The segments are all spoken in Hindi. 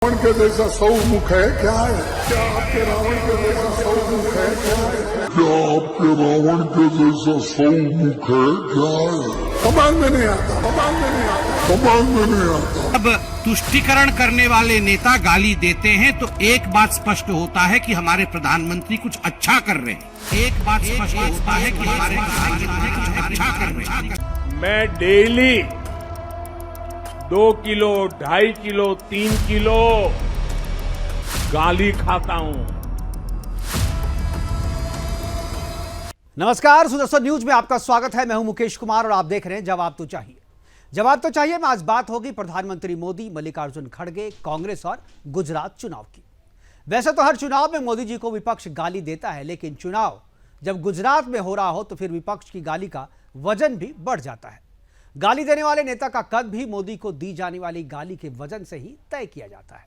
रावण के जैसा 100 मुख है क्या है? क्या आपके रावण के जैसा 100 मुख है क्या है? क्या आपके रावण के जैसा 100 मुख है क्या है? कमाल में नहीं आता, कमाल में नहीं आता, कमाल में नहीं आता। अब तुष्टीकरण करने वाले नेता गाली देते हैं तो एक बात स्पष्ट होता है कि हमारे प्रधानमंत्री कुछ अच्छा कर रहे हैं। एक बात स्पष्ट होता है कि हमारे प्रधानमंत्री कुछ अच्छा कर रहे हैं। मैं डेली 2 किलो, 2.5 किलो, 3 किलो गाली खाता हूं। नमस्कार, सुदर्शन न्यूज में आपका स्वागत है। मैं हूं मुकेश कुमार और आप देख रहे हैं जवाब तो चाहिए। जवाब तो चाहिए में आज बात होगी प्रधानमंत्री मोदी, मल्लिकार्जुन खड़गे, कांग्रेस और गुजरात चुनाव की। वैसे तो हर चुनाव में मोदी जी को विपक्ष गाली देता है, लेकिन चुनाव जब गुजरात में हो रहा हो तो फिर विपक्ष की गाली का वजन भी बढ़ जाता है। गाली देने वाले नेता का कद भी मोदी को दी जाने वाली गाली के वजन से ही तय किया जाता है।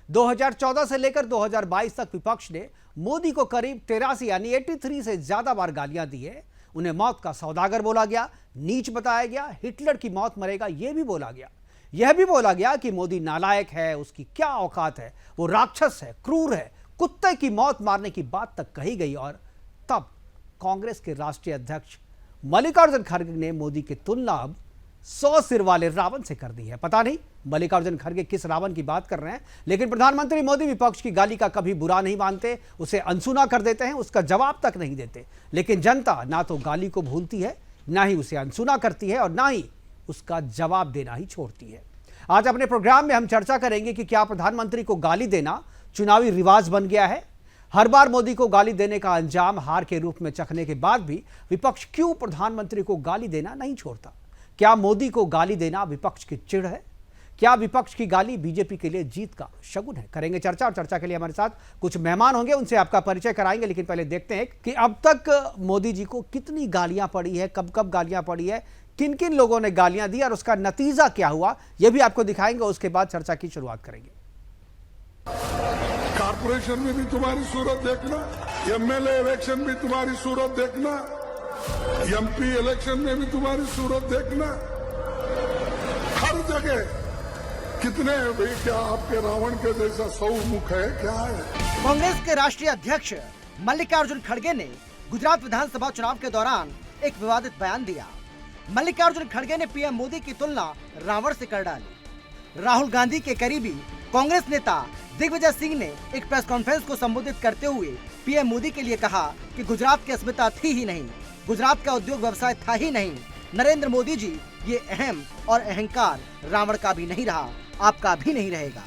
2014 से लेकर 2022 तक विपक्ष ने मोदी को करीब 83 यानी 83 से ज्यादा बार गालियां दी है। उन्हें मौत का सौदागर बोला गया, नीच बताया गया, हिटलर की मौत मरेगा यह भी बोला गया। यह भी बोला गया कि मोदी नालायक है, उसकी क्या औकात है, वो राक्षस है, क्रूर है, कुत्ते की मौत मारने की बात तक कही गई। और तब कांग्रेस के राष्ट्रीय अध्यक्ष मल्लिकार्जुन खड़गे ने मोदी की तुलना अब 100 सिर वाले रावण से कर दी है। पता नहीं मल्लिकार्जुन खड़गे किस रावण की बात कर रहे हैं, लेकिन प्रधानमंत्री मोदी विपक्ष की गाली का कभी बुरा नहीं मानते, उसे अनसुना कर देते हैं, उसका जवाब तक नहीं देते। लेकिन जनता ना तो गाली को भूलती है, ना ही उसे अनसुना करती है और ना ही उसका जवाब देना ही छोड़ती है। आज अपने प्रोग्राम में हम चर्चा करेंगे कि क्या प्रधानमंत्री को गाली देना चुनावी रिवाज बन गया है। हर बार मोदी को गाली देने का अंजाम हार के रूप में चखने के बाद भी विपक्ष क्यों प्रधानमंत्री को गाली देना नहीं छोड़ता। क्या मोदी को गाली देना विपक्ष की चिढ़ है? क्या विपक्ष की गाली बीजेपी के लिए जीत का शगुन है? करेंगे चर्चा, और चर्चा के लिए हमारे साथ कुछ मेहमान होंगे, उनसे आपका परिचय कराएंगे। लेकिन पहले देखते हैं कि अब तक मोदी जी को कितनी गालियां पड़ी है, कब कब गालियां पड़ी है, किन किन लोगों ने गालियां दी और उसका नतीजा क्या हुआ, यह भी आपको दिखाएंगे। उसके बाद चर्चा की शुरुआत करेंगे। कारपोरेशन में भी तुम्हारी सूरत देखना, एमएलए इलेक्शन भी तुम्हारी सूरत देखना, एमपी इलेक्शन में भी तुम्हारी सूरत देखना, हर जगह कितने भाई, क्या आपके रावण के जैसा 100 मुख है क्या है? कांग्रेस के राष्ट्रीय अध्यक्ष मल्लिकार्जुन खड़गे ने गुजरात विधानसभा चुनाव के दौरान एक विवादित बयान दिया। मल्लिकार्जुन खड़गे ने पीएम मोदी की तुलना रावण से कर डाली। राहुल गांधी के करीबी कांग्रेस नेता दिग्विजय सिंह ने एक प्रेस कॉन्फ्रेंस को संबोधित करते हुए पीएम मोदी के लिए कहा कि गुजरात की अस्मिता थी ही नहीं, गुजरात का उद्योग व्यवसाय था ही नहीं। नरेंद्र मोदी जी, ये अहम और अहंकार रावण का भी नहीं रहा, आपका भी नहीं रहेगा।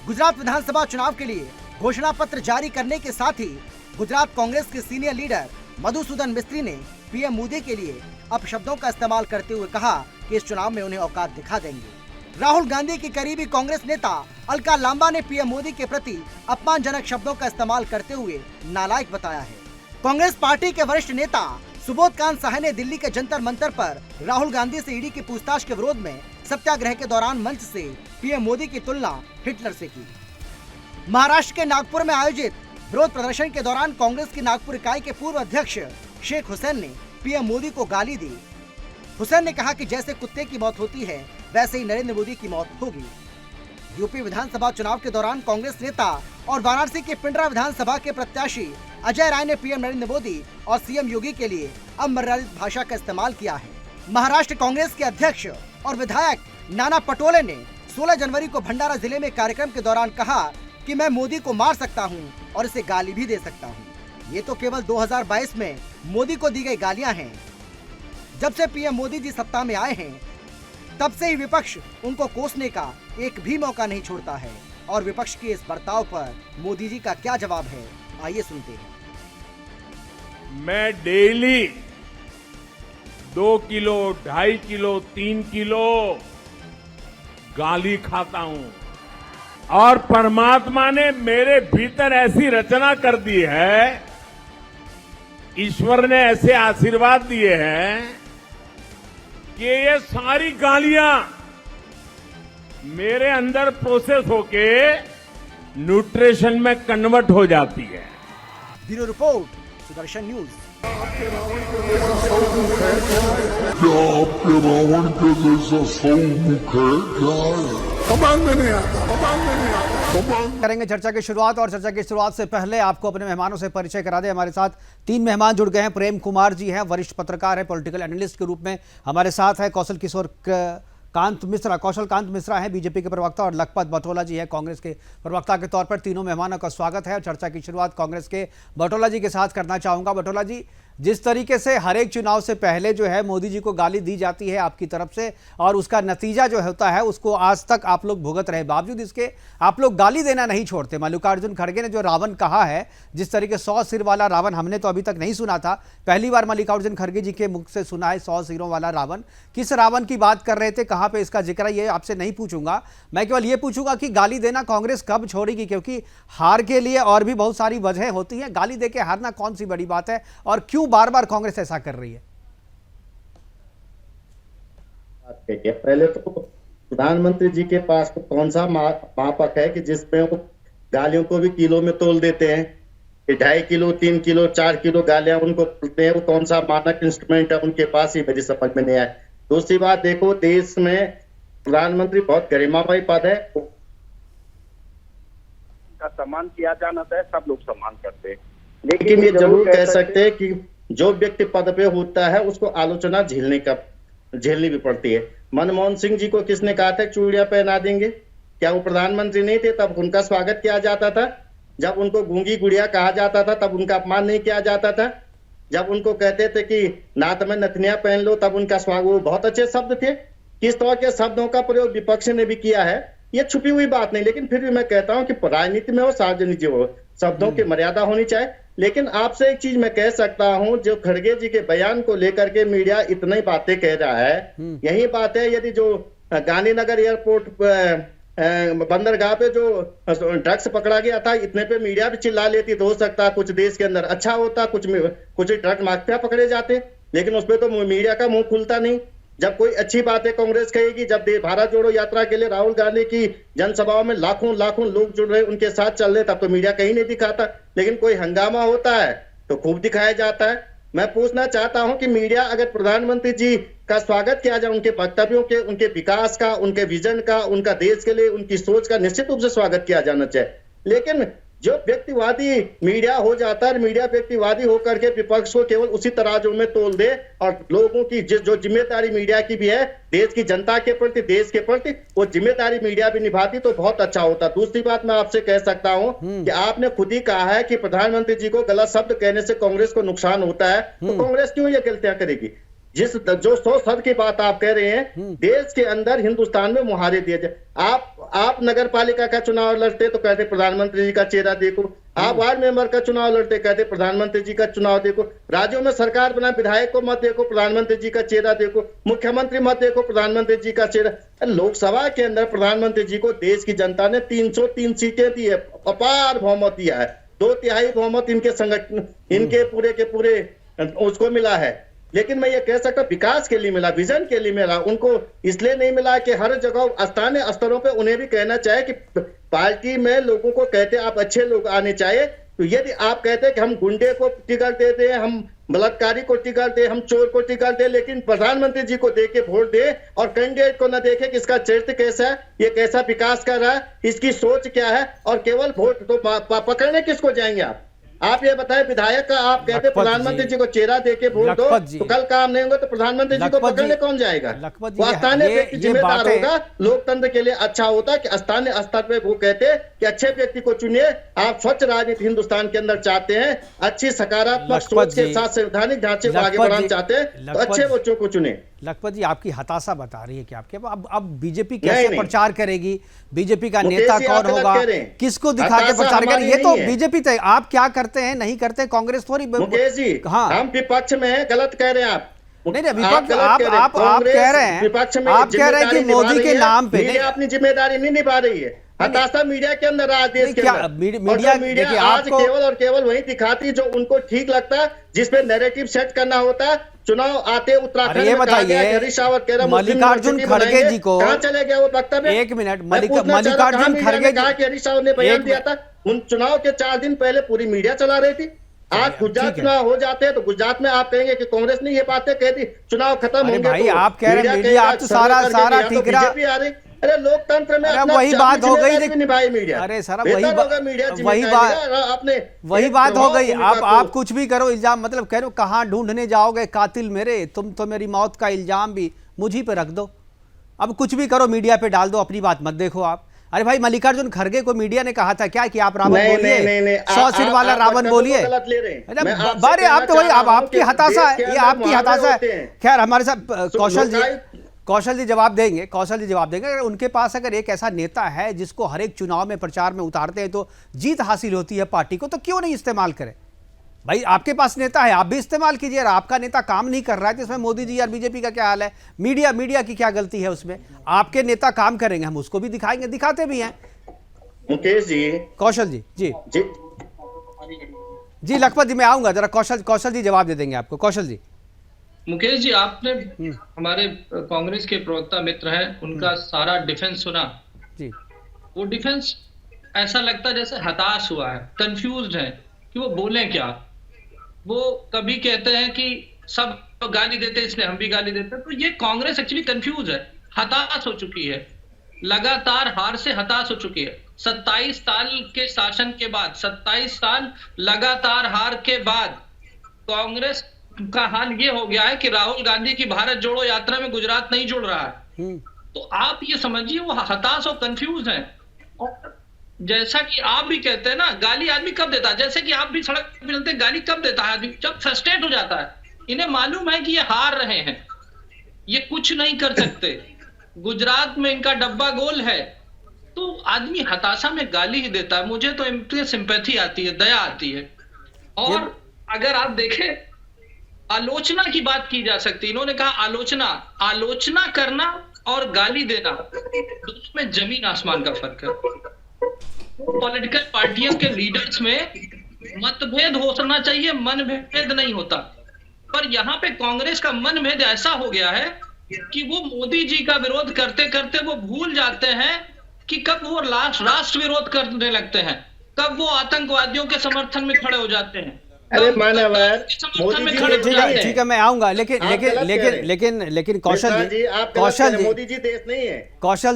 गुजरात विधानसभा चुनाव के लिए घोषणा पत्र जारी करने के साथ ही गुजरात कांग्रेस के सीनियर लीडर मधुसूदन मिस्त्री ने पीएम मोदी के लिए अपशब्दों का इस्तेमाल करते हुए कहा कि इस चुनाव में उन्हें औकात दिखा देंगे। राहुल गांधी की करीबी कांग्रेस नेता अलका लांबा ने पीएम मोदी के प्रति अपमानजनक शब्दों का इस्तेमाल करते हुए नालायक बताया है। कांग्रेस पार्टी के वरिष्ठ नेता सुबोध कांत सहाय ने दिल्ली के जंतर मंतर पर राहुल गांधी से ईडी की पूछताछ के विरोध में सत्याग्रह के दौरान मंच से पीएम मोदी की तुलना हिटलर से की। महाराष्ट्र के नागपुर में आयोजित विरोध प्रदर्शन के दौरान कांग्रेस की नागपुर इकाई के पूर्व अध्यक्ष शेख हुसैन ने पीएम मोदी को गाली दी। हुसैन ने कहा कि जैसे कुत्ते की मौत होती है वैसे ही नरेंद्र मोदी की मौत होगी। यूपी विधानसभा चुनाव के दौरान कांग्रेस नेता और वाराणसी के पिंडरा विधानसभा के प्रत्याशी अजय राय ने पीएम नरेंद्र मोदी और सीएम योगी के लिए अमर्यादित भाषा का इस्तेमाल किया है। महाराष्ट्र कांग्रेस के अध्यक्ष और विधायक नाना पटोले ने 16 जनवरी को भंडारा जिले में कार्यक्रम के दौरान कहा कि मैं मोदी को मार सकता हूं और इसे गाली भी दे सकता हूं। ये तो केवल 2022 में मोदी को दी गई गालियां हैं। जब से पीएम मोदी जी सत्ता में आए हैं तब से ही विपक्ष उनको कोसने का एक भी मौका नहीं छोड़ता है। और विपक्ष के इस बर्ताव पर मोदी जी का क्या जवाब है, आइए सुनते हैं। मैं डेली 2 किलो, 2.5 किलो, 3 किलो गाली खाता हूं। और परमात्मा ने मेरे भीतर ऐसी रचना कर दी है, ईश्वर ने ऐसे आशीर्वाद दिए हैं कि ये सारी गालियां मेरे अंदर प्रोसेस होके न्यूट्रिशन में कन्वर्ट हो जाती है। Bureau report, Sudarshan news. क्या आपके रावण के जैसा 100 मुख है? क्या है? कमान में नहीं आता, कमान में नहीं आता, कमान। करेंगे चर्चा की शुरुआत, और चर्चा की शुरुआत से पहले आपको अपने मेहमानों से परिचय करा दें। हमारे साथ 3 मेहमान जुड़ गए हैं। प्रेम कुमार जी हैं, वरिष्ठ पत्रकार हैं, पॉलिटिकल एनालिस्ट के रूप में हमारे साथ है। कौशल कांत मिश्रा हैं, बीजेपी के प्रवक्ता, और लखपत बटोला जी हैं, कांग्रेस के प्रवक्ता के तौर पर। तीनों मेहमानों का स्वागत है। और चर्चा की शुरुआत कांग्रेस के बटोला जी के साथ करना चाहूंगा। बटोला जी, जिस तरीके से हर एक चुनाव से पहले जो है मोदी जी को गाली दी जाती है आपकी तरफ से, और उसका नतीजा जो होता है उसको आज तक आप लोग भुगत रहे, बावजूद इसके आप लोग गाली देना नहीं छोड़ते। मल्लिकार्जुन खड़गे ने जो रावण कहा है, जिस तरीके 100 सिर वाला रावण हमने तो अभी तक नहीं सुना था, पहली बार मल्लिकार्जुन खड़गे जी के मुख से सुना है 100 सिरों वाला रावण। किस रावण की बात कर रहे थे, कहाँ पे इसका जिक्र है, ये आपसे नहीं पूछूंगा। मैं केवल ये पूछूंगा कि गाली देना कांग्रेस कब छोड़ेगी, क्योंकि हार के लिए और भी बहुत सारी वजह होती हैं। गाली देके हारना कौन सी बड़ी बात है, और क्यों बार बार कांग्रेस ऐसा कर रही है? पहले तो प्रधानमंत्री जी के पास तो कौन सा मापक है कि जिसमें वो गालियों को भी किलो में तोल देते हैं कि 2.5 किलो 3 किलो 4 किलो गालियां उनको बोलते हैं। वो कौन सा मानक इंस्ट्रूमेंट है उनके पास, ही मेरी समझ में नहीं आया। दूसरी बात देखो, देश में प्रधानमंत्री बहुत गरिमामय पद है, का सम्मान किया जाना है, सब लोग सम्मान करते हैं। लेकिन ये जरूर कह सकते हैं कि जो व्यक्ति पद पे होता है उसको आलोचना झेलनी भी पड़ती है। मनमोहन सिंह जी को किसने कहा था चूड़ियां पहना देंगे? क्या वो प्रधानमंत्री नहीं थे तब उनका स्वागत किया जाता था? जब उनको गूंगी गुड़िया कहा जाता था तब उनका अपमान नहीं किया जाता था? जब उनको कहते थे कि नात में नथनिया पहन लो तब उनका स्वागत, वो बहुत अच्छे शब्द थे। किस तरह के शब्दों का प्रयोग विपक्ष ने भी किया है, ये छुपी हुई बात नहीं। लेकिन फिर भी मैं कहता हूं कि राजनीति में हो, सार्वजनिक जीवन हो, शब्दों की मर्यादा होनी चाहिए। लेकिन आपसे एक चीज मैं कह सकता हूं, जो खड़गे जी के बयान को लेकर के मीडिया इतनी बातें कह रहा है, यही बात है यदि जो गांधीनगर एयरपोर्ट बंदरगाह पे जो ड्रग्स पकड़ा गया था, इतने पे मीडिया भी चिल्ला लेती तो हो सकता कुछ देश के अंदर अच्छा होता, कुछ ड्रग माफिया पकड़े जाते। लेकिन उसपे तो मीडिया का मुंह खुलता नहीं। जब कोई अच्छी बातें कांग्रेस कहेगी, जब भारत जोड़ो यात्रा के लिए राहुल गांधी की जनसभाओं में लाखों लोग जुड़ रहे, उनके साथ चल रहे, तब तो मीडिया कहीं नहीं दिखाता। लेकिन कोई हंगामा होता है तो खूब दिखाया जाता है। मैं पूछना चाहता हूं कि मीडिया अगर प्रधानमंत्री जी का स्वागत किया जाए, उनके वक्तव्यों के, उनके विकास का, उनके विजन का, उनका देश के लिए उनकी सोच का निश्चित रूप से स्वागत किया जाना चाहिए। लेकिन जो व्यक्तिवादी मीडिया हो जाता है, मीडिया व्यक्तिवादी होकर के विपक्ष को केवल उसी तराजू में तोल दे, और लोगों की जो जिम्मेदारी मीडिया की भी है देश की जनता के प्रति, देश के प्रति, वो जिम्मेदारी मीडिया भी निभाती तो बहुत अच्छा होता। दूसरी बात मैं आपसे कह सकता हूं कि आपने खुद ही कहा है कि प्रधानमंत्री जी को गलत शब्द कहने से कांग्रेस को नुकसान होता है, तो कांग्रेस क्यों ये गलतियां करेगी? जो 100 शब्द की बात आप कह रहे हैं, देश के अंदर हिंदुस्तान में मुहारे दिए जाए। आप नगर पालिका का चुनाव लड़ते तो कहते प्रधानमंत्री जी का चेहरा देखो, आप वार्ड मेंबर का चुनाव लड़ते कहते प्रधानमंत्री जी का चुनाव देखो, राज्यों में सरकार बना विधायक को मत देखो, प्रधानमंत्री जी का चेहरा देखो, मुख्यमंत्री मत देखो, प्रधानमंत्री जी का चेहरा। लोकसभा के अंदर प्रधानमंत्री जी को देश की जनता ने 303 सीटें दी है, अपार बहुमत दिया है, 2/3 बहुमत इनके संगठन, इनके पूरे के पूरे उसको मिला है। लेकिन मैं ये कह सकता विकास के लिए मिला, विजन के लिए मिला, उनको इसलिए नहीं मिला कि हर जगह स्थानीय स्तरों पे उन्हें भी कहना चाहिए कि पार्टी में लोगों को कहते आप अच्छे लोग आने चाहिए। तो यदि आप कहते कि हम गुंडे को टिकट देते हैं, हम बलात्कारी को टिकट दे, हम चोर को टिकट दे, लेकिन प्रधानमंत्री जी को देके वोट दे और कैंडिडेट को न देखे कि इसका चरित्र कैसा है, ये कैसा विकास कर रहा है, इसकी सोच क्या है, और केवल वोट तो पकड़ने किसको जाएंगे आप ये बताएं? विधायक का आप कहते प्रधानमंत्री जी को चेहरा देके वोट दो तो कल काम नहीं होगा, तो प्रधानमंत्री जी को पकड़ने कौन जाएगा? वो स्थानीय व्यक्ति जिम्मेदार होगा, लोकतंत्र के लिए अच्छा होता कि स्थानीय स्तर पे वो कहते कि अच्छे व्यक्ति को चुनिए। आप स्वच्छ राजनीति हिंदुस्तान के अंदर चाहते हैं, अच्छी सकारात्मक सोच के साथ संवैधानिक ढांचे को आगे बढ़ाना चाहते हैं, तो अच्छे बच्चों को चुने। लखपत जी, आपकी हताशा बता रही है कि आपके अब बीजेपी कैसे प्रचार करेगी, बीजेपी का नेता कौन होगा, किसको दिखा के प्रचार करेगी, ये तो बीजेपी तय। आप क्या करते हैं नहीं करते कांग्रेस थोड़ी। मुकेश जी, हाँ, हम विपक्ष में हैं, गलत कह रहे हैं आप। नहीं, विपक्ष आप कह रहे हैं, विपक्ष में आप कह रहे हैं कि मोदी के नाम पे मीडिया अपनी जिम्मेदारी नहीं निभा रही है। हताशा मीडिया के अंदर आज देश के अंदर मीडिया आज केवल और केवल वही दिखाती जो उनको ठीक लगता है, जिसपे नैरेटिव सेट करना होता है। चुनाव आते उत्तराखंड ये बताइए, मल्लिकार्जुन खड़गे जी को कहाँ चले गया वो वक्तव्य? एक मिनट, मल्लिकार्जुन खड़गे कहा कि हरीश रावत ने बयान दिया था, उन चुनाव के 4 दिन पहले पूरी मीडिया चला रही थी। आज गुजरात चुनाव हो जाते हैं तो गुजरात में आप कहेंगे कि कांग्रेस ने ये बातें कह दी, चुनाव खत्म होंगे भाई तो आप कह रहे हैं मीडिया, आप तो सारा ठीक रहा। बीजेपी आ रही, अरे लोकतंत्र में अरे वही बात हो गई, निभाई मीडिया। अरे सर वही बात हो गई। आप कुछ भी करो, इल्जाम मतलब कह रहे हो कहाँ ढूंढने जाओगे कातिल मेरे, तुम तो मेरी मौत का इल्जाम भी मुझी पे रख दो। अब कुछ भी करो मीडिया पे डाल दो, अपनी बात मत देखो आप। अरे भाई मल्लिकार्जुन खड़गे को मीडिया ने कहा था क्या कि आप रावण बोलिए, 100 सिर वाला रावण बोलिए। अरे आप तो वही, अब आपकी हताशा है, ये आपकी हताशा है। खैर हमारे साथ कौशल जी जवाब देंगे, अगर उनके पास अगर एक ऐसा नेता है जिसको हर एक चुनाव में प्रचार में उतारते हैं तो जीत हासिल होती है पार्टी को, तो क्यों नहीं इस्तेमाल करें। भाई आपके पास नेता है, आप भी इस्तेमाल कीजिए। आपका नेता काम नहीं कर रहा है तो इसमें मोदी जी और बीजेपी का क्या हाल है, मीडिया की क्या गलती है उसमें। आपके नेता काम करेंगे, हम उसको भी दिखाएंगे, दिखाते भी हैं। मुकेश जी, कौशल जी लखपत जी मैं आऊंगा जरा, कौशल जी जवाब दे देंगे आपको। कौशल जी। मुकेश जी, आपने हमारे कांग्रेस के प्रवक्ता मित्र हैं, उनका सारा डिफेंस सुना जी। वो डिफेंस ऐसा लगता जैसे हताश हुआ है, कंफ्यूज्ड है कि वो बोले क्या। वो कभी कहते हैं कि सब गाली देते हैं इसलिए हम भी गाली देते हैं, तो ये कांग्रेस एक्चुअली कंफ्यूज है, हताश हो चुकी है, लगातार हार से हताश हो चुकी है। 27 साल के शासन के बाद, 27 साल लगातार हार के बाद कांग्रेस का हाल ये हो गया है कि राहुल गांधी की भारत जोड़ो यात्रा में गुजरात नहीं जुड़ रहा है। तो आप ये समझिए वो हताश और कंफ्यूज है। और जैसा कि आप भी कहते हैं ना, गाली आदमी कब देता है, जैसे कि आप भी सड़क पे चलते गाली कब देता है आदमी, जब फ्रस्ट्रेट हो जाता है। इन्हें मालूम है कि ये हार रहे हैं, ये कुछ नहीं कर सकते, गुजरात में इनका डब्बा गोल है, तो आदमी हताशा में गाली ही देता है। मुझे तो इनकी सिंपैथी आती है, दया आती है। और अगर आप देखें, आलोचना की बात की जा सकती है। इन्होंने कहा आलोचना करना और गाली देना, दोनों में जमीन आसमान का फर्क है। पॉलिटिकल पार्टियों के लीडर्स में मतभेद होना चाहिए, मनभेद नहीं होता। पर यहाँ पे कांग्रेस का मनभेद ऐसा हो गया है कि वो मोदी जी का विरोध करते करते वो भूल जाते हैं कि कब वो राष्ट्र विरोध करने लगते हैं, कब वो आतंकवादियों के समर्थन में खड़े हो जाते हैं। अरे मान्यवर मोदी जी, ठीक है मैं आऊंगा, लेकिन कौशल जी मोदी जी देश नहीं है। कौशल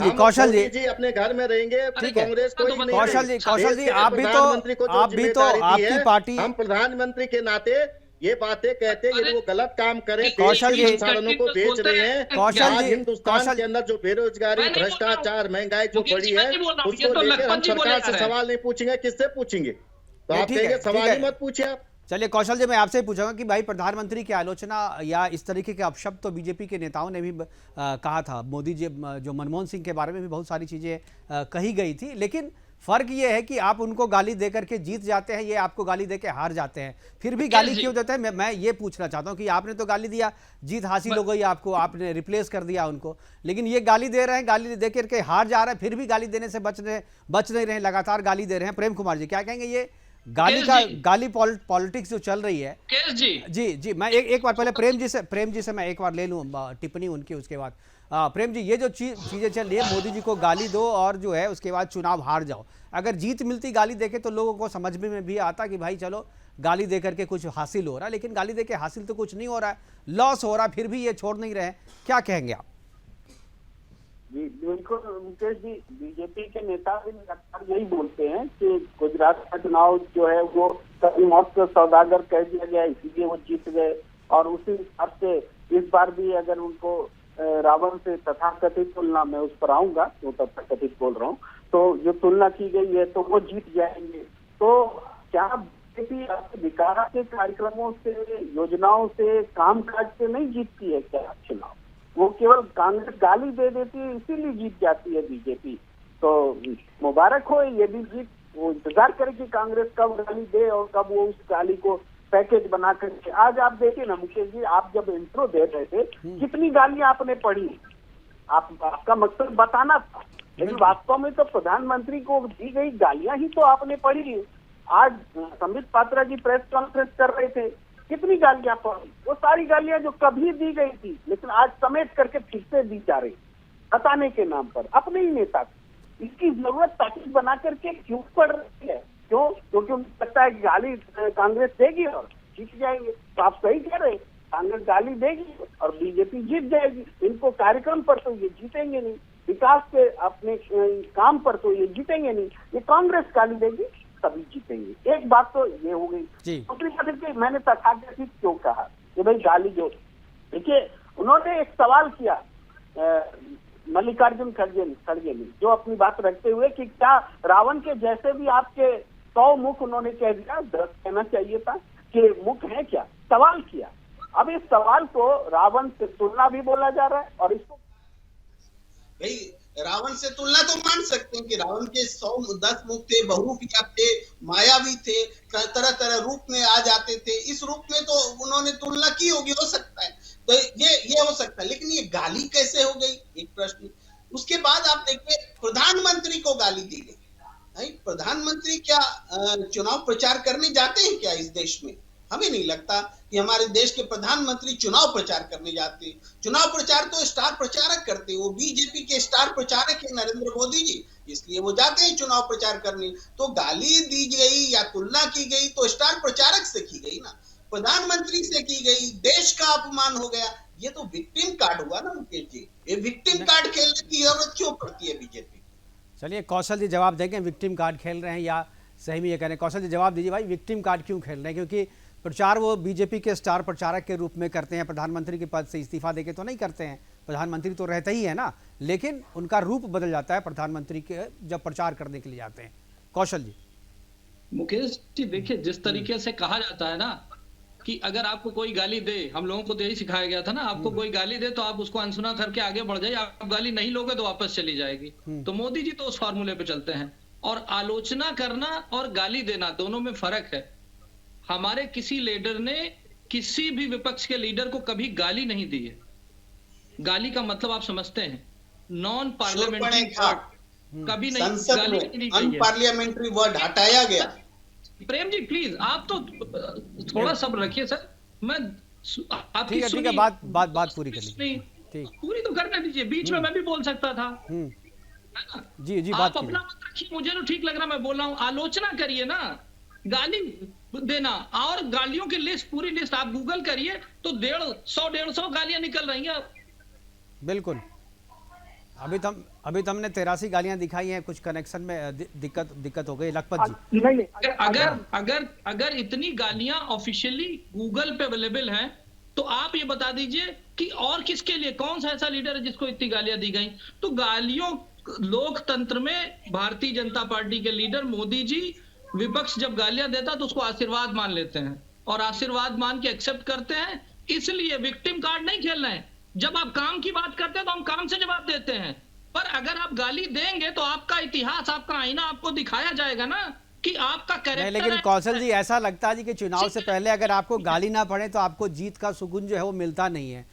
जी अपने घर में रहेंगे, कांग्रेस को कौशल जी आप भी तो आपकी पार्टी, हम प्रधानमंत्री के नाते ये बातें कहते हैं यदि वो गलत काम करें, कौशल जी संसाधनों को बेच रहे हैं। कौशल जी, हिंदुस्तान के अंदर जो बेरोजगारी, भ्रष्टाचार, महंगाई जो बढ़ी है, उसको लेकर हम सरकार से सवाल नहीं पूछेंगे, किससे पूछेंगे? तो आप कहेंगे सवाल ही मत पूछिए आप। चलिए कौशल जी, मैं आपसे ही पूछूंगा कि भाई प्रधानमंत्री की आलोचना या इस तरीके के अपशब्द तो बीजेपी के नेताओं ने भी कहा था। मोदी जी जो मनमोहन सिंह के बारे में भी बहुत सारी चीज़ें कही गई थी, लेकिन फ़र्क ये है कि आप उनको गाली दे करके जीत जाते हैं, ये आपको गाली दे के हार जाते हैं। फिर भी गाली क्यों देते हैं, मैं ये पूछना चाहता हूँ कि आपने तो गाली दिया, जीत हासिल हो गई आपको, आपने रिप्लेस कर दिया उनको, लेकिन ये गाली दे रहे हैं, गाली दे करके हार जा रहे हैं, फिर भी गाली देने से बच नहीं रहे, लगातार गाली दे रहे हैं। प्रेम कुमार जी क्या कहेंगे, ये गाली पॉलिटिक्स जो चल रही है। जी मैं एक बार पहले प्रेम जी से मैं एक बार ले लूँ टिप्पणी उनकी, उसके बाद प्रेम जी ये जो चीजें चल रही है, मोदी जी को गाली दो और जो है उसके बाद चुनाव हार जाओ, अगर जीत मिलती गाली देके तो लोगों को समझ में भी आता कि भाई चलो गाली दे करके कुछ हासिल हो रहा है, लेकिन गाली देके हासिल तो कुछ नहीं हो रहा है, लॉस हो रहा है, फिर भी ये छोड़ नहीं रहे, क्या कहेंगे आप? जी बिल्कुल मुकेश जी, बीजेपी के नेता भी लगातार यही बोलते हैं कि गुजरात का चुनाव जो है वो कभी मौत का सौदागर कह दिया गया, इसलिए वो जीत गए। और उसी हिसाब से इस बार भी अगर उनको रावण से तथाकथित तुलना, मैं उस पर आऊंगा तो तथाकथित बोल रहा हूँ, तो जो तुलना की गई है तो वो जीत जाएंगे। तो क्या बीजेपी विकास के कार्यक्रमों से, योजनाओं से, कामकाज से नहीं जीतती है क्या चुनाव? वो केवल कांग्रेस गाली दे देती है इसीलिए जीत जाती है बीजेपी। तो मुबारक हो ये भी जीत, वो इंतजार करे कि कांग्रेस कब गाली दे और कब वो उस गाली को पैकेज बना करके। आज आप देखिए ना मुकेश जी, आप जब इंट्रो दे रहे थे कितनी गालियां आपने पढ़ी, आपका मकसद बताना था, लेकिन वास्तव में तो प्रधानमंत्री को दी गई गालियां ही तो आपने पढ़ी। आज संबित पात्रा जी प्रेस कॉन्फ्रेंस कर रहे थे, कितनी गालियां पड़ी, वो सारी गालियां जो कभी दी गई थी लेकिन आज समेट करके फिर से दी जा रही, बताने के नाम पर अपने ही नेता। इसकी जरूरत पैकेज बना करके क्यों पड़ रही है? क्यों? क्योंकि उनको लगता लगता है कि गाली कांग्रेस देगी और जीत जाएंगे। तो आप सही कह रहे हैं, कांग्रेस गाली देगी और बीजेपी जीत जाएगी। इनको कार्यक्रम पर तो ये जीतेंगे नहीं, विकास के अपने काम पर तो ये जीतेंगे नहीं, ये कांग्रेस गाली देगी तभी जीतेंगे। एक बात तो ये हो गई। दूसरी बात है, मैंने तथाकथित क्यों कहा कि भाई गाली जो, देखिए उन्होंने एक सवाल किया मल्लिकार्जुन खड़गे ने, जो अपनी बात रखते हुए कि क्या रावण के जैसे भी आपके 100 मुख, उन्होंने कह दिया 10 कहना चाहिए था कि मुख है क्या, सवाल किया। अब इस सवाल को रावण से तुलना भी बोला जा रहा है और इसको भाई रावण से तुलना तो मान सकते हैं कि रावण के 110 मुख थे, बहुरूपिया थे, मायावी थे, तरह तरह रूप में आ जाते थे। इस रूप में तो उन्होंने तुलना की होगी, हो सकता है, तो ये हो सकता है। लेकिन ये गाली कैसे हो गई, एक प्रश्न। उसके बाद आप देखिए प्रधानमंत्री को गाली दी गई। प्रधानमंत्री क्या चुनाव प्रचार करने जाते हैं क्या इस देश में? हमें नहीं लगता कि हमारे देश के प्रधानमंत्री चुनाव प्रचार करने जाते हैं। चुनाव प्रचार तो स्टार प्रचारक करते हैं, वो बीजेपी के स्टार प्रचारक है नरेंद्र मोदी जी, इसलिए वो जाते हैं चुनाव प्रचार करने। तो गाली दी गई या तुलना की गई तो स्टार प्रचारक से की गई ना, प्रधानमंत्री से की गई, देश का अपमान हो गया। ये तो विक्टिम कार्ड हुआ ना मुकेश जी। ये विक्टिम कार्ड खेलने की जरूरत क्यों पड़ती है बीजेपी? चलिए कौशल जी जवाब देंगे, विक्टिम कार्ड खेल रहे हैं या सही में ये कह रहे हैं। कौशल जी जवाब दीजिए भाई, विक्टिम कार्ड क्यों खेल रहे हैं? क्योंकि प्रचार वो बीजेपी के स्टार प्रचारक के रूप में करते हैं, प्रधानमंत्री के पद से इस्तीफा देके तो नहीं करते हैं। प्रधानमंत्री तो रहते ही है ना, लेकिन उनका रूप बदल जाता है प्रधानमंत्री के जब प्रचार करने के लिए जाते हैं। कौशल जी। मुकेश जी देखिए, जिस तरीके से कहा जाता है ना कि अगर आपको कोई गाली दे, हम लोगों को तो यही सिखाया गया था ना, आपको कोई गाली दे तो आप उसको अनसुना करके आगे बढ़ जाइए, आप गाली नहीं लोगे तो वापस चली जाएगी। तो मोदी जी तो उस फॉर्मूले पे चलते हैं। और आलोचना करना और गाली देना दोनों में फर्क है। हमारे किसी लीडर ने किसी भी विपक्ष के लीडर को कभी गाली नहीं दी है। गाली का मतलब आप समझते हैं, नॉन पार्लियामेंट्री वर्ड कभी नहीं, गाली नहीं दी गई है। अनपार्लियामेंट्री वर्ड हटाया गया। प्रेम जी प्लीज आप तो थोड़ा सब्र रखिए सर, मैं आपकी ठीक है, बात पूरी कर लीजिए। पूरी तो करने दीजिए, बीच में मैं भी बोल सकता था। जी आप अपना मत रखिए, मुझे तो ठीक लग रहा मैं बोल रहा हूँ। आलोचना करिए ना, गाली देना और गालियों की लिस्ट, पूरी लिस्ट आप गूगल करिए तो 150 गालियां निकल रही हैं। बिल्कुल, अभी तो हमने 83 गालियां दिखाई हैं, कुछ कनेक्शन में दिक्कत हो गई। लखपत जी नहीं, अगर इतनी गालियां ऑफिशियली गूगल पे अवेलेबल हैं तो आप ये बता दीजिए कि और किसके लिए, कौन सा ऐसा लीडर है जिसको इतनी गालियां दी गई। तो गालियों, लोकतंत्र में भारतीय जनता पार्टी के लीडर मोदी जी विपक्ष जब गालियां देता तो उसको आशीर्वाद मान लेते हैं और आशीर्वाद मान के एक्सेप्ट करते हैं। इसलिए विक्टिम कार्ड नहीं खेलना है। जब आप काम की बात करते हैं तो हम काम से जवाब देते हैं, पर अगर आप गाली देंगे तो आपका इतिहास, आपका आईना आपको दिखाया जाएगा ना कि आपका कैरेक्टर। लेकिन कौशल जी ऐसा लगता है जी कि चुनाव से पहले अगर आपको गाली ना पड़े तो आपको जीत का सुकून जो है वो मिलता नहीं है।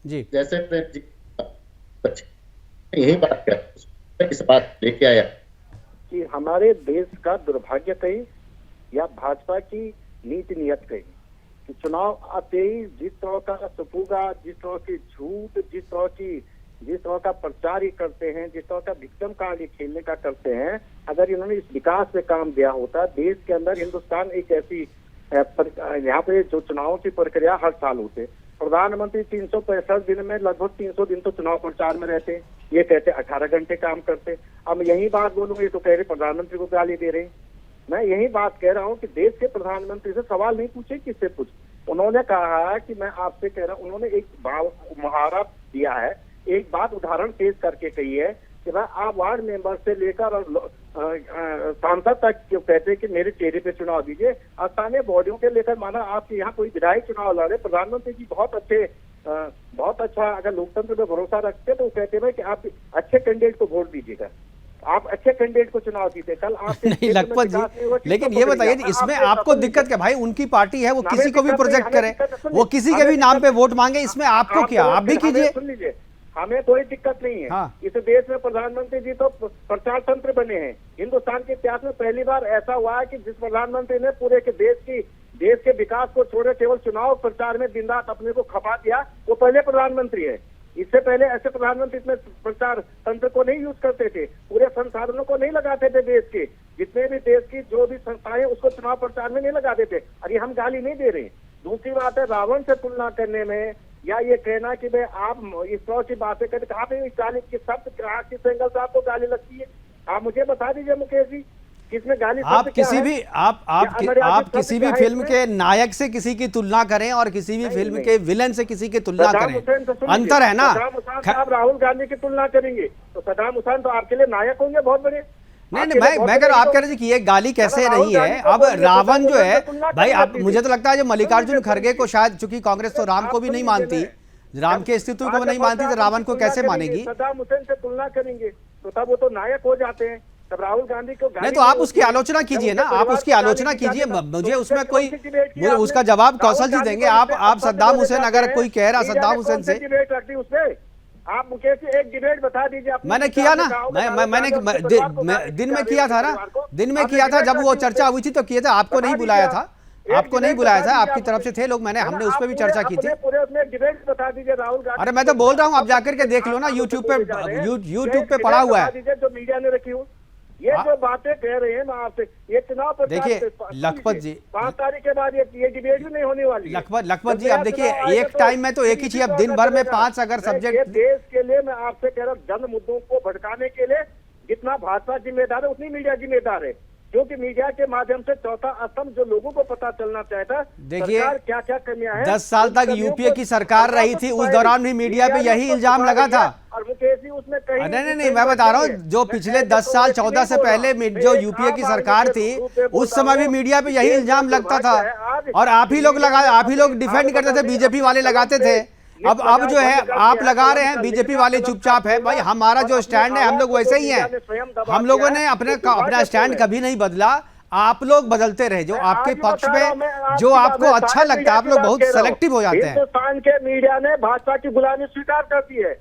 जी जैसे यही बात कर, इस बात लेके आया कि हमारे देश का दुर्भाग्य कही या भाजपा की नीति नियत कही कि चुनाव आते ही जिस तरह का सपूगा, जिस तरह की झूठ, जिस तरह का प्रचार ही करते हैं, जिस तरह का विक्टिम कार्ड खेलने का करते हैं। अगर इन्होंने इस विकास पे काम दिया होता, देश के अंदर हिंदुस्तान एक ऐसी यहाँ पे जो चुनाव की प्रक्रिया हर साल होते, प्रधानमंत्री 365 दिन में लगभग 300 दिन तो चुनाव प्रचार में रहते, ये कहते 18 घंटे काम करते। अब मैं यही बात बोलूंगी तो कह रहे प्रधानमंत्री को गाली दे रहे। मैं यही बात कह रहा हूँ कि देश के प्रधानमंत्री से सवाल नहीं पूछे, किससे पूछ। उन्होंने कहा कि मैं आपसे कह रहा हूँ, उन्होंने एक मुहावरा दिया है, एक बात उदाहरण पेश करके कही है कि भाई आप वार्ड मेंबर से लेकर सांसद तक क्यों कहते कि मेरे चेहरे पे चुनाव दीजिए। स्थानीय बॉडियों के लेकर माना आपके यहाँ कोई विधायक चुनाव लड़े, प्रधानमंत्री जी बहुत अच्छा अगर लोकतंत्र पे भरोसा रखते तो कहते हैं कि आप अच्छे कैंडिडेट को वोट दीजिएगा, आप अच्छे कैंडिडेट को चुनाव जीते। कल आप नहीं लखपत जी, लेकिन ये बताइए इसमें आपको दिक्कत क्या? भाई उनकी पार्टी है, वो किसी को भी प्रोजेक्ट करे, वो किसी के भी नाम पे वोट मांगे, इसमें आपको क्या? आप भी कीजिए। सुन लीजिए, हमें कोई दिक्कत नहीं है। हाँ। इस देश में प्रधानमंत्री जी तो प्रचार तंत्र बने हैं। हिंदुस्तान के इतिहास में पहली बार ऐसा हुआ है कि जिस प्रधानमंत्री ने पूरे के देश के विकास को छोड़े केवल चुनाव प्रचार में दिन रात अपने को खपा दिया, वो पहले प्रधानमंत्री है। इससे पहले ऐसे प्रधानमंत्री इतने प्रचार तंत्र को नहीं यूज करते थे, पूरे संसाधनों को नहीं लगाते थे देश के। जितने भी देश की जो भी संस्थाएं उसको चुनाव प्रचार में नहीं लगा देते। अरे हम गाली नहीं दे रहे। दूसरी बात है, रावण से तुलना करने में या ये कहना कि भाई आप इस तरह की बातें करते, कहाँ पे गाली के शब्द किस एंगल से आपको गाली लगती है? आप मुझे बता दीजिए मुकेश जी, किसमें गाली आप किसी भी आप किसी भी फिल्म के नायक से किसी की तुलना करें और किसी भी फिल्म के विलन से किसी की तुलना करें, अंतर है ना। आप राहुल गांधी की तुलना करेंगे तो सद्दाम हुसैन तो आपके लिए नायक होंगे बहुत बड़े। नहीं, मैं कह रहा हूँ, आप कह रहे थे कि ये गाली कैसे नहीं है। अब रावण जो है भाई, आप मुझे तो लगता है जो मल्लिकार्जुन खड़गे को शायद, चूंकि कांग्रेस तो राम को भी नहीं मानती, राम के अस्तित्व को नहीं मानती, तो रावण को कैसे मानेगी? सद्दाम हुसैन से तुलना करेंगे तो तब वो तो नायक हो जाते हैं। तब राहुल गांधी को नहीं, तो आप उसकी आलोचना कीजिए ना, आप उसकी आलोचना कीजिए। मुझे उसमें कोई, उसका जवाब कौशल जी देंगे। आप सद्दाम हुसैन, अगर कोई कह रहा सद्दाम हुसैन से, डिबेट रखती उसमें आप मुकेश जी एक डिबेट बता दीजिए। मैंने किया ना, मैंने दिन में किया था ना, दिन में किया था, जब वो चर्चा हुई थी तो किया था। आपको नहीं बुलाया था, आपको नहीं बुलाया था, आपकी तरफ से थे लोग, हमने उस पर भी चर्चा की थी। पूरे उसमें डिबेट बता दीजिए राहुल गांधी। अरे मैं तो बोल रहा हूँ, आप जाकर के देख लो ना, यूट्यूब पे पड़ा हुआ है जो मीडिया ने रखी हूँ। ये जो बातें कह रहे हैं मैं आपसे, ये चुनाव पर देखिए लखपत जी, 5 तारीख के बाद ये डिबेट भी नहीं होने वाली। लखपत जी, अब देखिए एक टाइम में तो एक ही चीज, अब दिन भर में 5 अगर सब्जेक्ट। देश के लिए मैं आपसे कह रहा हूँ, जन मुद्दों को भड़काने के लिए जितना भाजपा जिम्मेदार है उतनी मीडिया जिम्मेदार है, क्योंकि मीडिया के माध्यम से चौथा स्तंभ जो लोगों को पता चलना चाहता। देखिए क्या क्या कमियां हैं। 10 साल तक यूपीए की सरकार रही थी, उस दौरान भी मीडिया पे यही इल्जाम लगा था। और मुकेश जी उसमें कहीं नहीं, मैं बता रहा हूँ, जो पिछले 10 साल 14 से पहले जो यूपीए की सरकार थी, उस समय भी मीडिया पे यही इल्जाम लगता था, और आप ही लोग डिफेंड करते थे, बीजेपी वाले लगाते थे। अब जो है आप लगा रहे हैं, बीजेपी वाले चुपचाप है। भाई हमारा जो स्टैंड है, हम लोग वैसे ही हैं, हम लोगों ने अपना स्टैंड कभी नहीं बदला। आप लोग बदलते रहे, जो आपके पक्ष में जो आपको अच्छा लगता है, आप लोग बहुत सेलेक्टिव हो जाते हैं। हिंदुस्तान के मीडिया ने भाजपा की गुलामी स्वीकार कर दी है।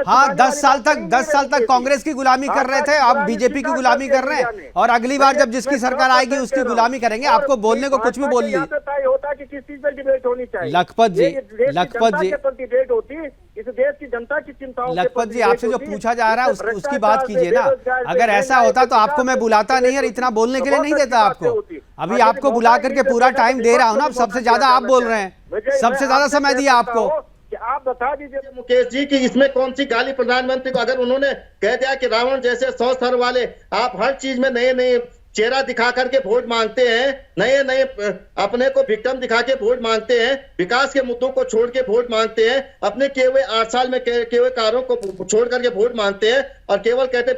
हाँ, 10 साल तक कांग्रेस की गुलामी कर रहे थे, अब बीजेपी की गुलामी कर रहे हैं, और अगली बार जब जिसकी सरकार आएगी उसकी गुलामी करेंगे। आपको बोलने को कुछ भी बोल ली। होता है कि किस चीज पर डिबेट होनी चाहिए। लखपत जी, डिबेट होती इस देश की जनता की चिंताओं। लखपत जी, आपसे जो पूछा जा रहा है उसकी बात कीजिए ना। अगर ऐसा होता तो आपको मैं बुलाता नहीं, और इतना बोलने के लिए नहीं देता आपको। अभी आपको बुला करके पूरा टाइम दे रहा हूँ ना, सबसे ज्यादा आप बोल रहे हैं, सबसे ज्यादा समय दिया आपको। आप बता दीजिए मुकेश जी कि इसमें कौन सी गाली प्रधानमंत्री को? अगर उन्होंने कह दिया कि रावण जैसे 100 सर वाले, आप हर चीज में नए चेहरा दिखा करके वोट मांगते हैं, नए अपने को विक्टिम दिखा के वोट मांगते हैं, विकास के मुद्दों को छोड़ के वोट मांगते हैं, अपने किए हुए 8 साल में किए हुए कार्यों को छोड़ करके वोट मांगते हैं, और केवल कहते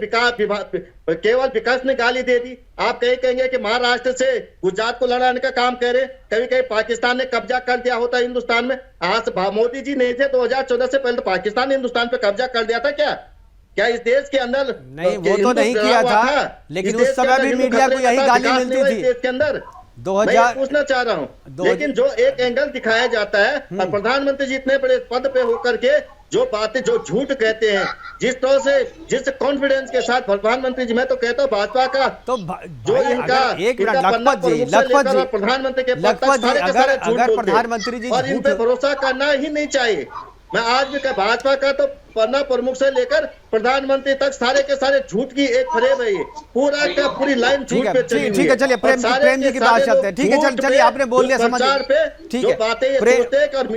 केवल विकास ने गाली दे दी। आप कहेंगे कि महाराष्ट्र से गुजरात को लड़ाने का काम करे, कभी पाकिस्तान ने कब्जा कर दिया होता हिंदुस्तान में। आज मोदी जी नहीं थे 2014 से पहले, तो पाकिस्तान ने हिंदुस्तान पे कब्जा कर दिया था क्या इस देश के अंदर? नहीं, वो तो नहीं किया था, लेकिन उस समय भी मीडिया को यही गाली मिलती थी देश के अंदर। 2000 पूछना चाह रहा हूँ, लेकिन जो एक एंगल दिखाया जाता है, और प्रधानमंत्री जी इतने बड़े पद पे होकर के जो बातें, जो झूठ कहते हैं, जिस तरह से, जिस कॉन्फिडेंस के साथ प्रधानमंत्री जी, मैं तो कहता हूँ भाजपा का तो जो इनका प्रधानमंत्री के अगर प्रधानमंत्री जी, और इन पे भरोसा करना ही नहीं चाहिए। मैं आज भी भाजपा का तो पन्ना प्रमुख से लेकर प्रधानमंत्री तक सारे के सारे झूठ की एक फ्रेम है, ये पूरी लाइन झूठ पे चली। ठीक है, चलिए प्रेम जी की बात चलते हैं। ठीक है, चलिए आपने बोल लिया, समझ ठीक है। बातें ये सोचते हैं और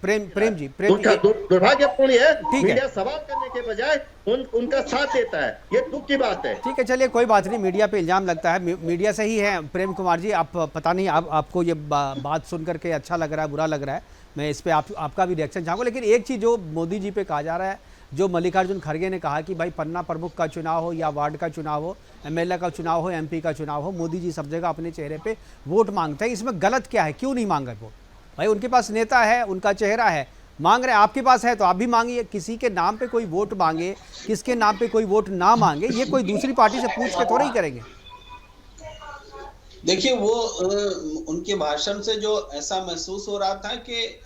प्रेम जी दुर्भाग्यपूर्ण है, मीडिया सवाल करने के बजाय उनका साथ देता है, ये दुख की बात है। ठीक है, चलिए कोई बात नहीं, मीडिया पे इल्जाम लगता है, मीडिया से ही है। प्रेम कुमार जी, आप पता नहीं आपको ये बात सुन करके अच्छा लग रहा है, बुरा लग रहा है, मैं इस पे आपका भी रिएक्शन चाहूँगा। लेकिन एक चीज़ जो मोदी जी पे कहा जा रहा है, जो मल्लिकार्जुन खड़गे ने कहा कि भाई पन्ना प्रमुख का चुनाव हो या वार्ड का चुनाव हो, एमएलए का चुनाव हो, एमपी का चुनाव हो, मोदी जी सब जगह अपने चेहरे पे वोट मांगते हैं। इसमें गलत क्या है? क्यों नहीं मांगे वोट? भाई उनके पास नेता है, उनका चेहरा है, मांग रहे। आपके पास है तो आप भी मांगिए। किसी के नाम पे कोई वोट मांगे, किसके नाम पे कोई वोट ना मांगे, ये कोई दूसरी पार्टी से पूछ के थोड़ा ही करेंगे। देखिए, वो उनके भाषण से जो ऐसा महसूस हो रहा था कि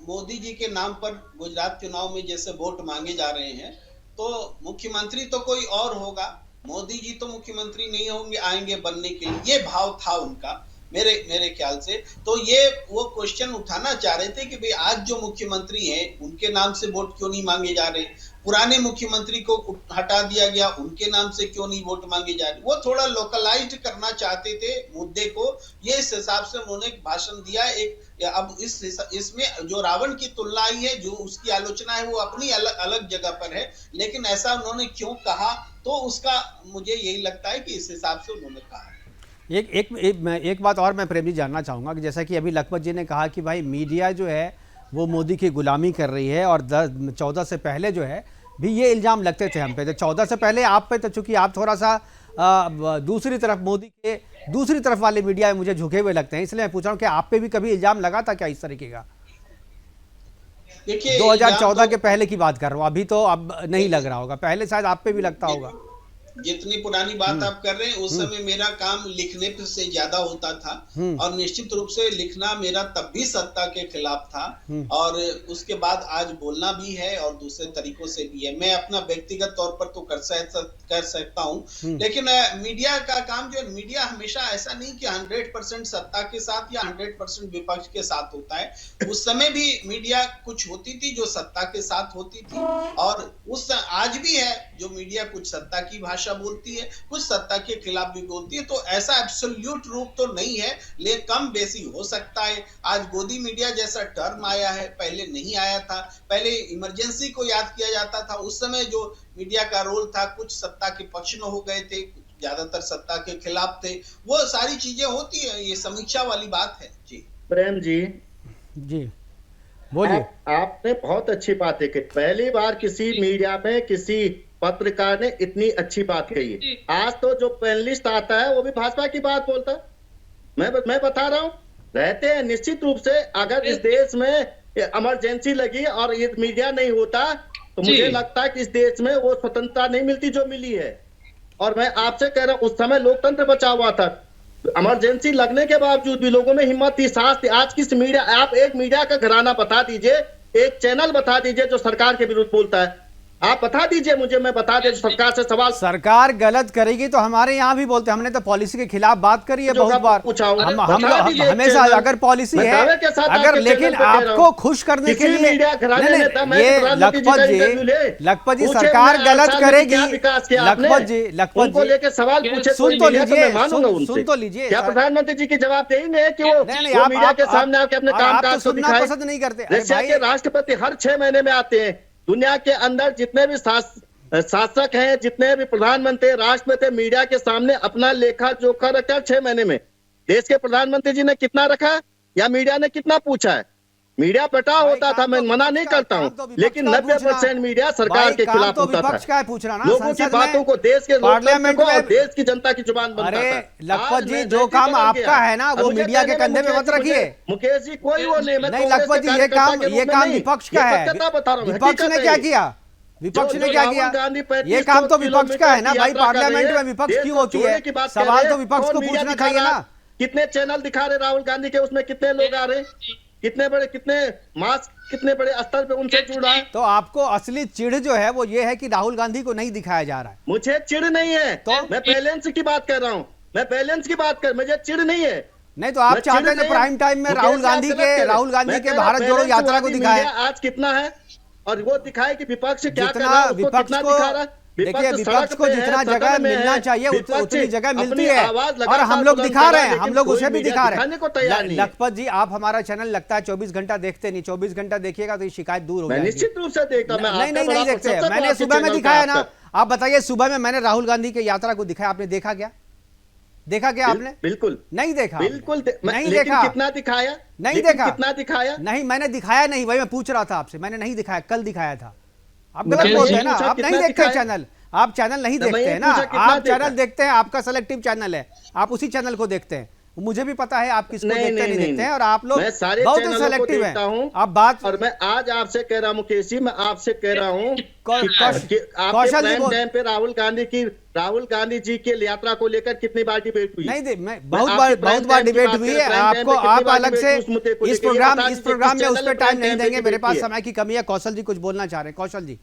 मोदी जी के नाम पर गुजरात चुनाव में जैसे वोट मांगे जा रहे हैं, तो मुख्यमंत्री तो कोई और होगा, मोदी जी तो मुख्यमंत्री नहीं होंगे, आएंगे बनने के लिए, ये भाव था उनका। मेरे ख्याल से। तो ये वो क्वेश्चन उठाना चाह रहे थे कि भाई आज जो मुख्यमंत्री हैं उनके नाम से वोट क्यों नहीं मांगे जा रहे, पुराने मुख्यमंत्री को हटा दिया गया, उनके नाम से क्यों नहीं वोट मांगे जा रहे। वो थोड़ा लोकलाइज्ड करना चाहते थे मुद्दे को, ये इस हिसाब से उन्होंने एक भाषण दिया। अब इसमें जो रावण की तुलना आई है, जो उसकी आलोचना है, वो अपनी अलग जगह पर है, लेकिन ऐसा उन्होंने क्यों कहा, तो उसका मुझे यही लगता है कि इस हिसाब से उन्होंने कहा। एक बात और मैं प्रेम जी जानना चाहूँगा कि जैसा कि अभी लखपत जी ने कहा कि भाई मीडिया जो है वो मोदी की गुलामी कर रही है, और 14 से पहले जो है भी ये इल्ज़ाम लगते थे हम पे, तो 14 से पहले आप पे, तो चूंकि आप थोड़ा सा दूसरी तरफ, मोदी के दूसरी तरफ वाले मीडिया में मुझे झुके हुए लगते हैं, इसलिए मैं पूछ रहा हूँ कि आप पे भी कभी इल्ज़ाम लगा था क्या इस तरीके का? देखिए 2014 के पहले की बात कर रहा हूँ, अभी तो अब नहीं लग रहा होगा, पहले शायद आप पे भी लगता होगा। जितनी पुरानी बात आप कर रहे हैं, उस समय मेरा काम लिखने से ज्यादा होता था, और निश्चित रूप से लिखना मेरा तब भी सत्ता के खिलाफ था, और उसके बाद आज बोलना भी है और दूसरे तरीकों से भी है। मैं अपना व्यक्तिगत तौर पर तो कर सकता हूं, लेकिन मीडिया का काम जो है, मीडिया हमेशा ऐसा नहीं कि 100% सत्ता के साथ या 100% विपक्ष के साथ होता है। उस समय भी मीडिया कुछ होती थी जो सत्ता के साथ होती थी, और आज भी है जो मीडिया कुछ सत्ता की भाषा बोलती है, कुछ सत्ता के खिलाफ भी बोलती है। तो ऐसा एब्सोल्यूट रूप तो नहीं है, लेकिन कम बेसी हो सकता है। आज गोदी मीडिया जैसा टर्म आया है, पहले नहीं आया था। पहले इमरजेंसी को याद किया जाता था, उस समय जो मीडिया का रोल था, कुछ सत्ता के पक्ष में हो गए थे, ज्यादातर सत्ता के खिलाफ थे। वो सारी चीजें होती है, ये समीक्षा वाली बात है। जी प्रेम जी बोलिए। आपने बहुत अच्छी बात है कि पहली बार किसी मीडिया में किसी पत्रकार ने इतनी अच्छी बात कही है। आज तो जो पैनलिस्ट आता है वो भी भाजपा की बात बोलता है। मैं बता रहा हूँ, रहते हैं निश्चित रूप से। अगर इस देश में इमरजेंसी लगी और ये मीडिया नहीं होता, तो मुझे लगता है कि इस देश में वो स्वतंत्रता नहीं मिलती जो मिली है। और मैं आपसे कह रहा हूँ, उस समय लोकतंत्र बचा हुआ था, इमरजेंसी लगने के बावजूद भी लोगों में हिम्मत थी, साहस थी। आज किस मीडिया, आप एक मीडिया का घराना बता दीजिए, एक चैनल बता दीजिए जो सरकार के विरुद्ध बोलता है। आप बता दीजिए मुझे, मैं बता दे सरकार से सवाल। सरकार गलत करेगी तो हमारे यहाँ भी बोलते हैं, हमने तो पॉलिसी के खिलाफ बात करी है बहुत बार। हम हमेशा, अगर पॉलिसी है, अगर, लेकिन आपको खुश करने के लिए ये लखपत जी सरकार गलत करेगी। लखपत जी लेके सवाल पूछे, सुन तो लीजिए, सुन तो लीजिए। क्या प्रधानमंत्री जी की जवाब देंगे कि वो मीडिया के सामने आके अपने काम काज को दिखाएं? पसंद नहीं करते। रशिया के राष्ट्रपति हर 6 महीने में आते हैं। दुनिया के अंदर जितने भी शासक हैं, जितने भी प्रधानमंत्री, राष्ट्रपति मीडिया के सामने अपना लेखा जोखा रखा 6 महीने में। देश के प्रधानमंत्री जी ने कितना रखा या मीडिया ने कितना पूछा है? मीडिया पटा होता था, मैं मना नहीं करता हूँ, लेकिन 90% मीडिया सरकार के खिलाफ होता था। लोगों की बातों को, देश के पार्लियामेंट को, देश की जनता की जुबान बनता था। लखपत जी, जो काम आपका है ना, वो मीडिया के कंधे पे मत रखिए। मुकेश जी कोई वो नहीं, नहीं लखपत जी, ये काम विपक्ष का है। विपक्ष ने क्या किया? विपक्ष ने क्या किया? ये काम तो विपक्ष का है ना भाई। पार्लियामेंट में विपक्ष क्यों होती है? सवाल तो विपक्ष को पूछना चाहिए ना। कितने चैनल दिखा रहे राहुल गांधी के, उसमें कितने लोग आ रहे, कितने बड़े स्तर पे उनसे जुड़ा है। तो आपको असली चिढ़ जो है वो ये है कि राहुल गांधी को नहीं दिखाया जा रहा है। मुझे चिढ़ नहीं है, तो मैं बैलेंस की बात कर रहा हूँ, मुझे चिढ़ नहीं है। नहीं तो आप चाहते हैं प्राइम टाइम में राहुल गांधी के भारत जोड़ो यात्रा को दिखाए। आज कितना है और वो दिखाए कि विपक्ष क्या कर रहा है, विपक्ष को देखिए, विपक्ष को जितना जगह मिलना चाहिए उतनी जगह मिलती है, और हम लोग दिखा रहे हैं, हम लोग उसे भी दिखा रहे हैं। लखपत जी, आप हमारा चैनल लगता है 24 घंटा देखते नहीं, 24 घंटा देखिएगा तो ये शिकायत दूर हो जाएगी। निश्चित रूप से देखता मैं। नहीं देखते, मैंने सुबह में दिखाया ना। आप बताइए, सुबह में मैंने राहुल गांधी की यात्रा को दिखाया, आपने देखा क्या? आपने? बिल्कुल नहीं देखा, बिल्कुल नहीं देखा। कितना दिखाया? नहीं देखा, कितना दिखाया? नहीं, मैंने दिखाया नहीं, वही मैं पूछ रहा था आपसे। मैंने नहीं दिखाया, कल दिखाया था। आप गलत बोलते हैं ना, आप नहीं देखते चैनल, आप चैनल नहीं देखते हैं ना, आप चैनल देखते हैं, आपका सेलेक्टिव चैनल है, आप उसी चैनल को देखते हैं। मुझे भी पता है आप किसको देखते नहीं देखते हैं, और आप लोग बहुत ही सेलेक्टिव हैं। आप बात, और मैं आज आपसे कह रहा हूं मुकेश जी, मैं आपसे कह रहा हूं कौशल जी टाइम पे राहुल गांधी जी की यात्रा को लेकर कितनी बार डिबेट हुई? नहीं, बहुत बार डिबेट हुई है। आपको आप अलग से इस प्रोग्राम में उस पर टाइम नहीं देंगे, मेरे पास समय की कमी है। कौशल जी कुछ बोलना चाह रहे हैं। कौशल जी।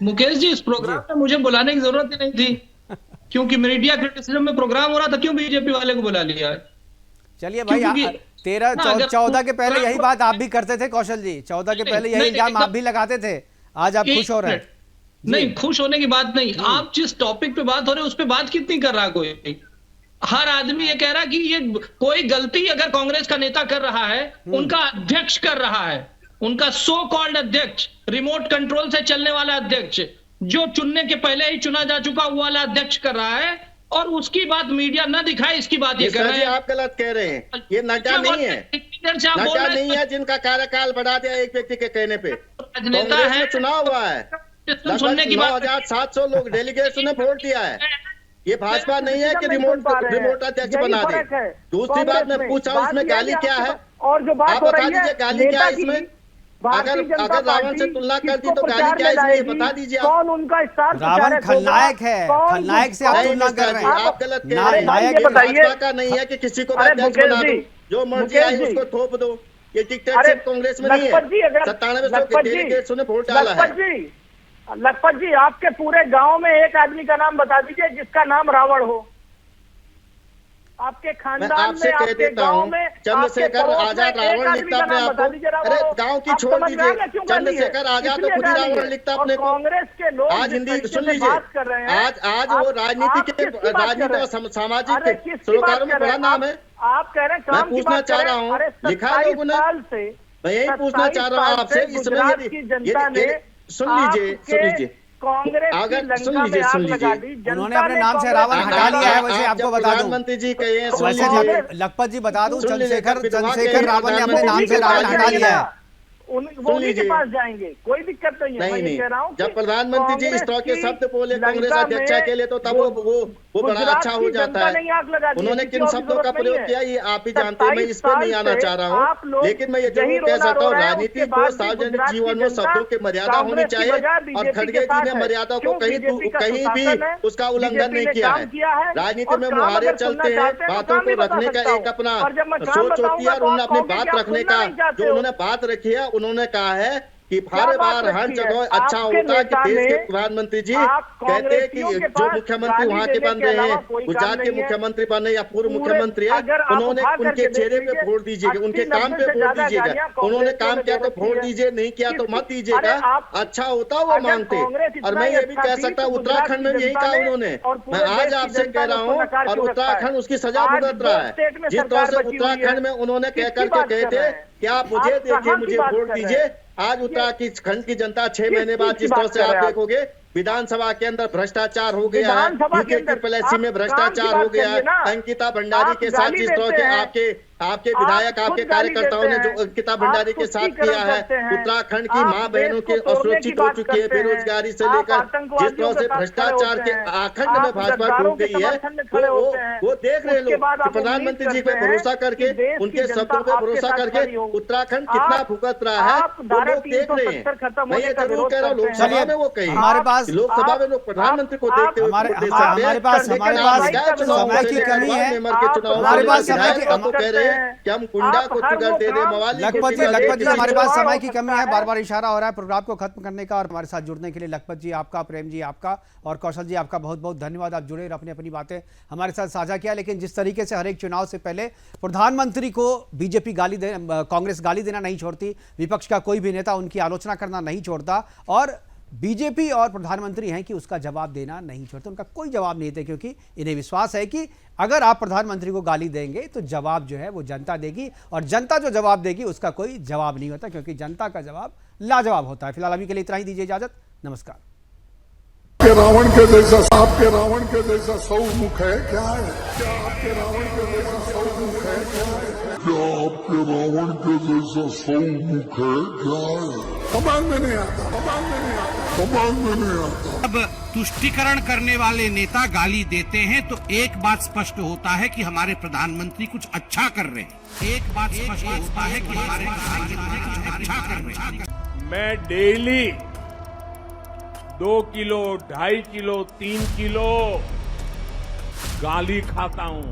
मुकेश जी, इस प्रोग्राम में मुझे बुलाने की जरूरत ही नहीं थी, क्योंकि मीडिया क्रिटिसिज्म में प्रोग्राम हो रहा था, क्यों बीजेपी वाले को बुला लिया? चलिए भाई, क्योंकि 14 के पहले यही बात आप भी करते थे कौशल जी, 14 के पहले यही इल्जाम आप भी लगाते थे, आज आप खुश हो रहे हैं। नहीं, खुश होने की बात नहीं, आप जिस टॉपिक पे बात हो रहे हैं उस पे बात कितनी कर रहा है कोई? हर आदमी ये कह रहा है कि ये कोई गलती अगर कांग्रेस का नेता कर रहा है, उनका अध्यक्ष कर रहा है, उनका सो कॉल्ड अध्यक्ष, रिमोट कंट्रोल से चलने वाला अध्यक्ष, जो चुनने के पहले ही चुना जा चुका वो वाला अध्यक्ष कर रहा है, और उसकी बात मीडिया न दिखाए, इसकी बात ये कर रहे हैं। आप गलत कह रहे हैं, ये नड्डा नहीं है, नड्डा नहीं है जिनका कार्यकाल बढ़ा दिया एक व्यक्ति के कहने पे। राजनेता है, चुनाव हुआ है, सुनने की बात 9,700 लोग डेलीगेट्स ने वोट दिया है। ये भाजपा नहीं है कि रिमोट अध्यक्ष बना दे। दूसरी बात मैं पूछा हूँ, इसमें गाली क्या है? और जो बात आप बता दीजिए गाली क्या है इसमें? अगर रावण से तुलना कर दी तो गाली क्या है इसमें, ये बता दीजिए। कौन उनका स्टार रावण खलनायक है, खलनायक से आप तुलना कर रहे हैं। आप गलत कह रहे हैं। भाजपा का नहीं है कि किसी को अध्यक्ष बना दो, जो मर्जी आई उसको थोप दो। ये डिक्टेटरशिप कांग्रेस में नहीं है। 97 डेलीगेट्स ने वोट डाला है। लखपत जी, आपके पूरे गांव में एक आदमी का नाम बता दीजिए जिसका नाम रावण हो। आपके खानदान में, आपके गांव में चंद्रशेखर आजाद रावण लिखता अपने आप को। अरे गांव की छोड़ दीजिए, चंद्रशेखर आजाद तो खुद ही रावण लिखता अपने को। कांग्रेस के लोग आज हिंदी सुन लीजिए, आज वो राजनीति और सामाजिक सरोकारों में बड़ा नाम है। आप कह रहे हैं, मैं पूछना चाह रहा हूँ, लिखा है लोगों ने, मैं यही पूछना चाह रहा हूँ आपसे, इसमें सुन लीजिए कांग्रेस अगर सुन लीजिए उन्होंने अपने नाम से रावण हटा लिया है। वैसे आपको बता दूं, प्रधानमंत्री जी कहे, वैसे लखपत जी बता दूं, चंद्रशेखर रावण ने अपने नाम से रावण हटा लिया है। वो के पास जाएंगे, कोई दिक्कत नहीं है। नहीं, जब प्रधानमंत्री जी इस तरह के शब्द बोले कांग्रेस अध्यक्ष के लिए, तो तब वो बड़ा अच्छा हो जाता है। उन्होंने किन शब्दों का प्रयोग किया ये आप भी जानते हैं, मैं इस पर नहीं आना चाह रहा हूँ। लेकिन मैं ये जरूर कह सकता हूँ, राजनीति को सार्वजनिक जीवन में शब्दों की मर्यादा होनी चाहिए, और खड़गे जी ने मर्यादा को कहीं भी उसका उल्लंघन नहीं किया है। राजनीति में मुहारे चलते हैं, बातों को रखने का एक अपना सोच होती है, और उन्होंने अपनी बात रखने का जो उन्होंने बात रखी है, उन्होंने कहा है कि हर बार हर जगह अच्छा होता है कि देश के प्रधानमंत्री जी कहते हैं कि जो मुख्यमंत्री वहाँ के बन रहे हैं, गुजरात के मुख्यमंत्री बने या पूर्व मुख्यमंत्री है, उन्होंने उनके चेहरे पे वोट दीजिएगा, उनके काम पे वोट दीजिएगा। उन्होंने काम किया तो वोट दीजिए, नहीं किया तो मत दीजिएगा। अच्छा होता वो मानते। और मैं ये भी कह सकता हूँ, उत्तराखंड में यही कहा उन्होंने। मैं आज आपसे कह रहा हूँ, और उत्तराखंड उसकी सजा भुगत रहा है। जिस तरह से उत्तराखंड में उन्होंने कह करके कहे थे कि आप मुझे देखिए, मुझे वोट दीजिए, आज उत्तराखंड की जनता 6 महीने बाद जिस तरह से आप देखोगे, विधानसभा के अंदर भ्रष्टाचार हो गया है, यूके की पॉलिसी में भ्रष्टाचार हो गया है, अंकिता भंडारी के साथ जिस तरह के आपके विधायक, आपके कार्यकर्ताओं ने जो अंकिता भंडारी के साथ किया है, उत्तराखंड की मां बहनों की असुरक्षित हो चुकी है, बेरोजगारी से लेकर जिस तरह से भ्रष्टाचार के आखंड में भाजपा डूब गई है, वो देख रहे लोग कि प्रधानमंत्री जी पे भरोसा करके, उनके शब्दों पे भरोसा करके उत्तराखंड कितना भुगत रहा है, वो लोग देख रहे हैं। मैं ये जरूर कह रहा हूँ, लोकसभा में वो कही, हमारे पास लोकसभा में लोग प्रधानमंत्री को देखते हुए हमारे पास समय की कमी है। हमारे पास समय की कह रहे हैं कि हम गुंडा को ट्रिगर दे रहे, मवाली लखपत जी हमारे पास समय की कमी है, बार बार इशारा हो रहा है प्रोग्राम को खत्म करने का। और हमारे साथ जुड़ने के लिए लखपत जी आपका, प्रेम जी आपका, और कौशल जी आपका बहुत बहुत धन्यवाद। आप जुड़े और अपनी अपनी बातें हमारे साथ साझा किया। लेकिन जिस तरीके से हर एक चुनाव से पहले प्रधानमंत्री को बीजेपी कांग्रेस गाली देना नहीं छोड़ती, विपक्ष का कोई भी नेता उनकी आलोचना करना नहीं छोड़ता, और बीजेपी और प्रधानमंत्री हैं कि उसका जवाब देना नहीं छोड़ते, उनका कोई जवाब नहीं देते, क्योंकि इन्हें विश्वास है कि अगर आप प्रधानमंत्री को गाली देंगे तो जवाब जो है वो जनता देगी, और जनता जो जवाब देगी उसका कोई जवाब नहीं होता, क्योंकि जनता का जवाब लाजवाब होता है। फिलहाल अभी के लिए इतना ही, दीजिए इजाजत, नमस्कार। रावण के जैसा, आपके रावण के जैसा 100 मुख है क्या है? क्या आपके रावण के जैसा 100 मुख है क्या है? क्या आपके रावण के जैसा 100 मुख है क्या है? कमाल में नहीं आता, कमाल में नहीं आता, कमाल में नहीं आता। अब तुष्टीकरण करने वाले नेता गाली देते हैं तो एक बात स्पष्ट होता है कि हमारे प्रधानमंत्री कुछ अच्छा कर रहे हैं। एक बात स्पष्ट होता है कि हमारे प्रधानमंत्री कुछ अच्छा कर रहे हैं। मैं डेली 2 किलो, 2.5 किलो, 3 किलो गाली खाता हूं।